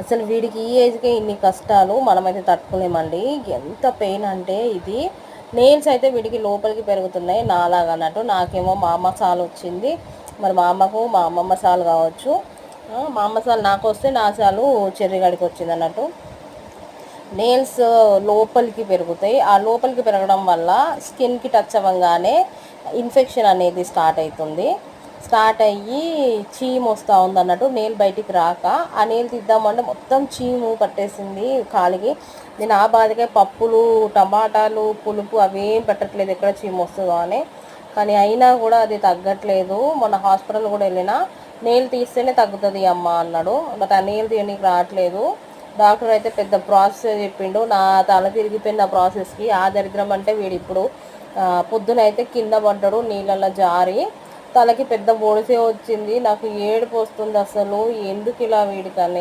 అసలు వీడికి ఈ ఏజ్కే ఇన్ని కష్టాలు మనమైతే తట్టుకోలేమండి. ఎంత పెయిన్ అంటే ఇది. నెయిల్స్ అయితే వీడికి లోపలికి పెరుగుతున్నాయి నాలాగా అన్నట్టు. నాకేమో మా అమ్మ సాలు వచ్చింది, మరి మా అమ్మకు మా అమ్మమ్మ సాలు కావచ్చు. మా అమ్మ సాలు నాకు వస్తే నా సాలు చెర్రిగడికి వచ్చింది అన్నట్టు. నెయిల్స్ లోపలికి పెరుగుతాయి. ఆ లోపలికి పెరగడం వల్ల స్కిన్కి టచ్ అవ్వగానే ఇన్ఫెక్షన్ అనేది స్టార్ట్ అయ్యి చీము వస్తూ ఉంది అన్నట్టు. నెయిల్ బయటికి రాక ఆ నెయిల్ తీద్దామంటే మొత్తం చీము పట్టేసింది కాలికి. నేను ఆ బాధకే పప్పులు, టమాటాలు, పులుపు అవేం పెట్టట్లేదు, ఎక్కడ చీము వస్తుందో అని. కానీ అయినా కూడా అది తగ్గట్లేదు. మొన్న హాస్పిటల్ కూడా వెళ్ళినా, నెయిల్ తీస్తేనే తగ్గుతుంది అమ్మ అన్నాడు. బట్ ఆ నెయిల్ తీయడానికి రావట్లేదు. డాక్టర్ అయితే పెద్ద ప్రాసెస్ చెప్పిండు. నా తల తిరిగిపోయిన ప్రాసెస్కి. ఆ దరిద్రం అంటే వీడు ఇప్పుడు పొద్దునైతే కింద పడ్డాడు నీళ్ళల్లో జారి, తలకి పెద్ద బొడిసే వచ్చింది. నాకు ఏడుపు వస్తుంది అసలు, ఎందుకు ఇలా వీడికని.